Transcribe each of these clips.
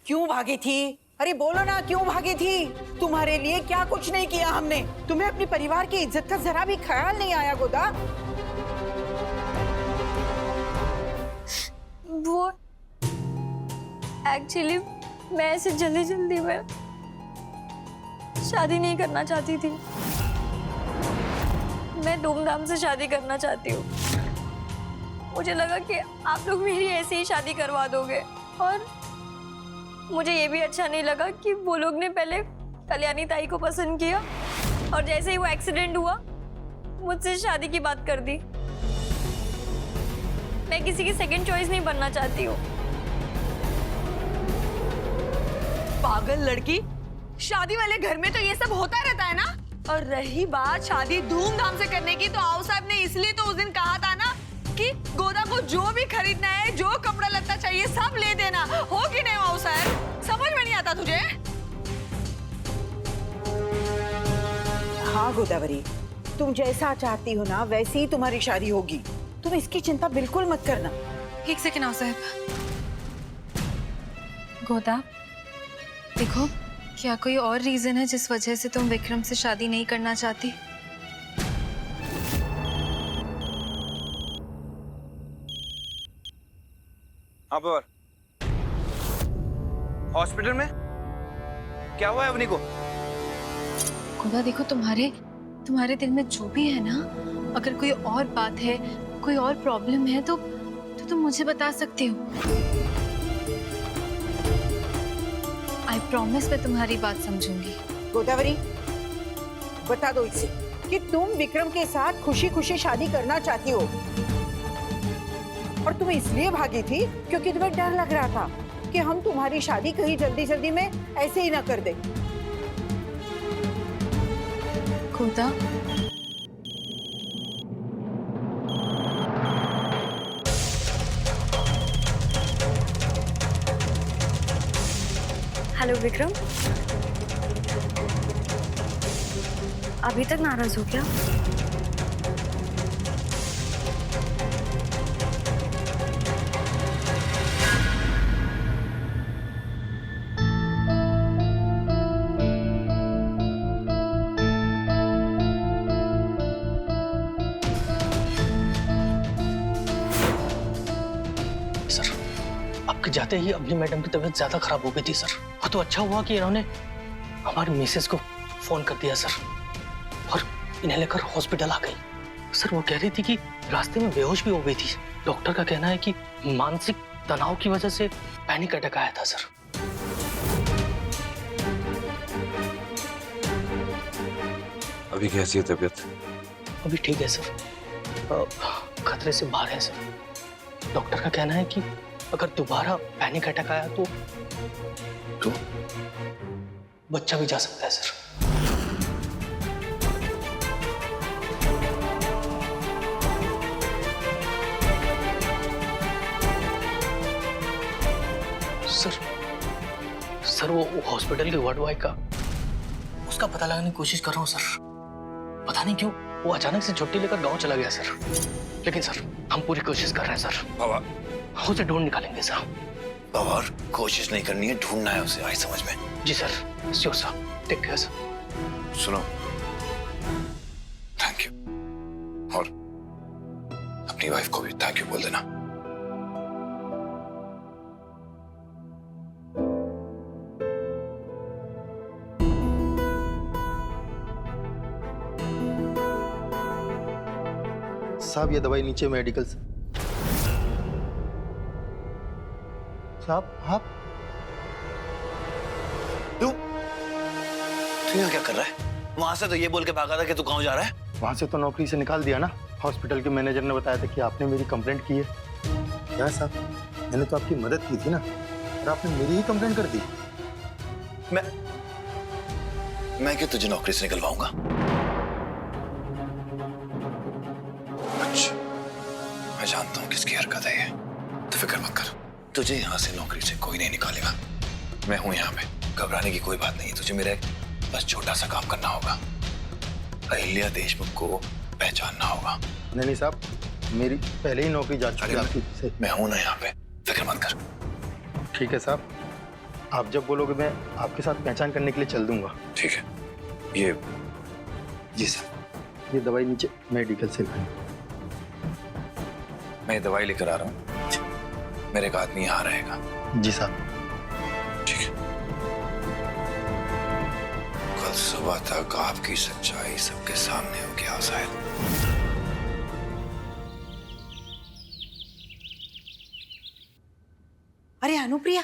क्यों भागी थी? अरे बोलो ना, क्यों भागी थी? तुम्हारे लिए क्या कुछ नहीं किया हमने? तुम्हें अपने परिवार की इज्जत का जरा भी ख्याल नहीं आया गोदा? वो एक्चुअली मैं ऐसे जल्दी जल्दी में शादी नहीं करना चाहती थी। मैं धूमधाम से शादी करना चाहती हूँ। मुझे लगा कि आप लोग मेरी ऐसे ही शादी करवा दोगे, और मुझे ये भी अच्छा नहीं लगा कि वो लोग ने पहले कल्याणी ताई को पसंद किया और जैसे ही वो एक्सीडेंट हुआ मुझसे शादी की बात कर दी। मैं किसी की सेकंड चॉइस नहीं बनना चाहती हूँ। पागल लड़की, शादी वाले घर में तो ये सब होता रहता है ना। और रही बात शादी धूमधाम से करने की, तो आओ साहब ने इसलिए तो उस दिन कहा था ना कि गोदा को जो भी खरीदना है, जो कपड़ा लत्ता चाहिए सब ले देना। हो कि नहीं आओ साहब? समझ में नहीं आता तुझे? हाँ गोदावरी, तुम जैसा चाहती हो ना वैसी ही तुम्हारी शादी होगी। तुम इसकी चिंता बिल्कुल मत करना। एक सेकेंड आओ साहब। गोदा, देखो, क्या कोई और रीजन है जिस वजह से तुम विक्रम से शादी नहीं करना चाहती? हाँ पर हॉस्पिटल में क्या हुआ है अवनी को? गोदा देखो, तुम्हारे दिल में जो भी है ना, अगर कोई और बात है, कोई और प्रॉब्लम है तो तुम मुझे बता सकते हो। आई प्रॉमिस मैं तुम्हारी बात समझूंगी। गोदावरी, बता दो इसे कि तुम विक्रम के साथ खुशी खुशी शादी करना चाहती हो, और तुम इसलिए भागी थी क्योंकि तुम्हें डर लग रहा था कि हम तुम्हारी शादी कहीं जल्दी जल्दी में ऐसे ही ना कर दे। गोदा, हेलो विक्रम, अभी तक नाराज हो क्या? सर, आपके जाते ही अवनी मैडम की तबीयत ज्यादा खराब हो गई थी सर। हाँ, तो अच्छा हुआ कि इन्होंने हमारी मिसेस को फोन कर दिया सर, और इन्हें लेकर हॉस्पिटल आ गई। सर, वो कह रही थी कि रास्ते में बेहोश भी हो गई थी। डॉक्टर का कहना है कि मानसिक तनाव की वजह से पैनिक अटैक आया था सर। अभी कैसी है तबीयत? अभी ठीक है सर, खतरे से बाहर है सर। डॉक्टर का कहना है कि अगर दोबारा पैनिक अटैक आया तो बच्चा भी जा सकता है सर। सर वो हॉस्पिटल के वार्ड बॉय का, उसका पता लगाने की कोशिश कर रहा हूँ सर। पता नहीं क्यों वो अचानक से छुट्टी लेकर गांव चला गया सर। लेकिन सर, हम पूरी कोशिश कर रहे हैं सर। बाबा, उसे ढूंढ निकालेंगे सर। बाबा, कोशिश नहीं करनी है, ढूंढना है उसे। आई समझ में? जी sir, sure sir. Take care sir. सुनो, थैंक यू, और अपनी वाइफ को भी थैंक यू बोल देना। साहब, ये दवाई नीचे मेडिकल से। साहब, आप तू यहाँ क्या कर रहा है? वहां से तो ये बोल के भागा था कि तू गाँव जा रहा है। वहां से तो नौकरी से निकाल दिया ना। हॉस्पिटल के मैनेजर ने बताया था कि आपने मेरी कंप्लेंट की है। क्या साहब, मैंने तो आपकी मदद की थी ना, और आपने मेरी ही कंप्लेंट कर दी। मैं क्यों तुझे नौकरी से निकलवाऊंगा? अच्छा, मैं जानता हूँ किसकी हरकत है ये, तो फिक्र मत कर। तुझे यहाँ से नौकरी से कोई नहीं निकालेगा। मैं हूँ यहाँ पे, घबराने की कोई बात नहीं है। तुझे मेरा बस छोटा सा काम करना होगा। अहिल्या देशमुख को पहचानना होगा। नहीं साहब, मेरी पहले ही नौकरी जा चुकी है आपकी से। मैं हूं ना यहाँ पे, फिक्र मत कर। ठीक है साहब, आप जब बोलोगे मैं आपके साथ पहचान करने के लिए चल दूंगा। ठीक है, ये जी सर, ये दवाई नीचे मेडिकल से लाई। मैं ये दवाई लेकर आ रहा हूँ, मेरे एक आदमी यहाँ रहेगा। जी साहब। ठीक है, कल सुबह तक आपकी सच्चाई सबके सामने होगी आज़ाद। अरे अनुप्रिया,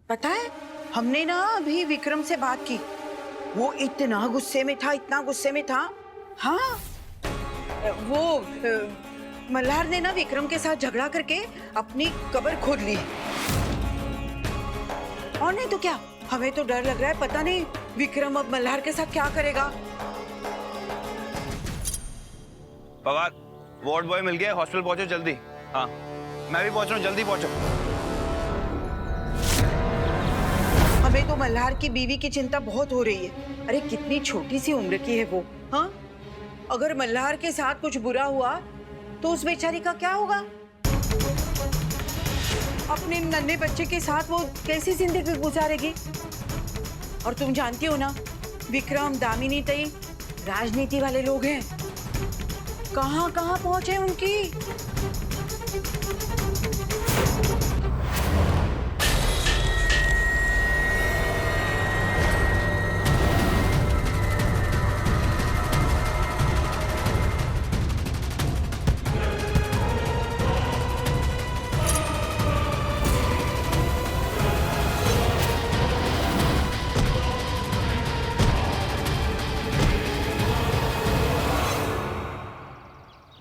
पता है हमने ना अभी विक्रम से बात की, वो इतना गुस्से में था, इतना गुस्से में था। हाँ, वो मल्हार ने ना विक्रम के साथ झगड़ा करके अपनी कब्र खोद ली। और नहीं तो क्या, हमें तो डर लग रहा है, पता नहीं विक्रम अब मल्हार के साथ क्या करेगा। पवार, वार्ड बॉय मिल गया, हॉस्पिटल पहुंचो जल्दी। हाँ, मैं भी पहुंच रहा हूँ, जल्दी पहुंचो। हमें तो मल्हार की बीवी की चिंता बहुत हो रही है। अरे कितनी छोटी सी उम्र की है वो। हाँ, अगर मल्हार के साथ कुछ बुरा हुआ तो उस बेचारी का क्या होगा? अपने नन्हे बच्चे के साथ वो कैसी जिंदगी गुजारेगी? और तुम जानती हो ना, विक्रम, दामिनी तई राजनीति वाले लोग हैं। कहाँ कहाँ पहुंचे उनकी।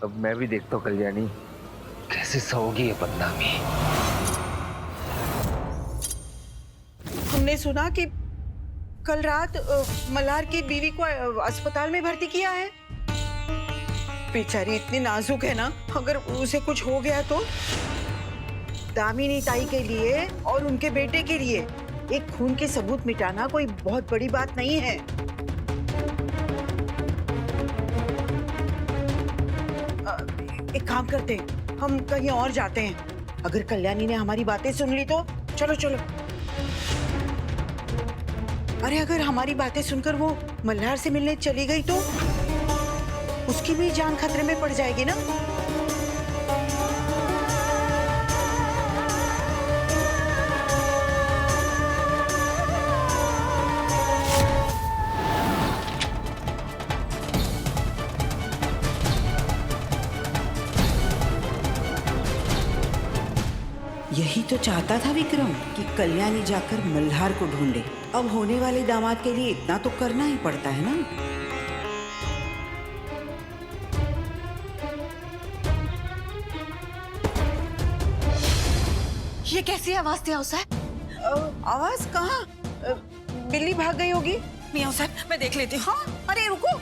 अब मैं भी देखता हूँ कल्याणी कैसे सहोगी ये बदनामी। हमने सुना कि कल रात मल्हार की बीवी को अस्पताल में भर्ती किया है। बेचारी इतनी नाजुक है ना, अगर उसे कुछ हो गया तो। दामिनी ताई के लिए और उनके बेटे के लिए एक खून के सबूत मिटाना कोई बहुत बड़ी बात नहीं है। एक काम करते हैं, हम कहीं और जाते हैं। अगर कल्याणी ने हमारी बातें सुन ली तो चलो चलो। अरे अगर हमारी बातें सुनकर वो मल्हार से मिलने चली गई तो उसकी भी जान खतरे में पड़ जाएगी ना। यही तो चाहता था विक्रम कि कल्याणी जाकर मल्हार को ढूंढे। अब होने वाले दामाद के लिए इतना तो करना ही पड़ता है ना। ये कैसी आवाज थी साहब? आवाज कहाँ? बिल्ली भाग गई होगी। मियाँ साहब, मैं देख लेती हूँ। हाँ, अरे रुको,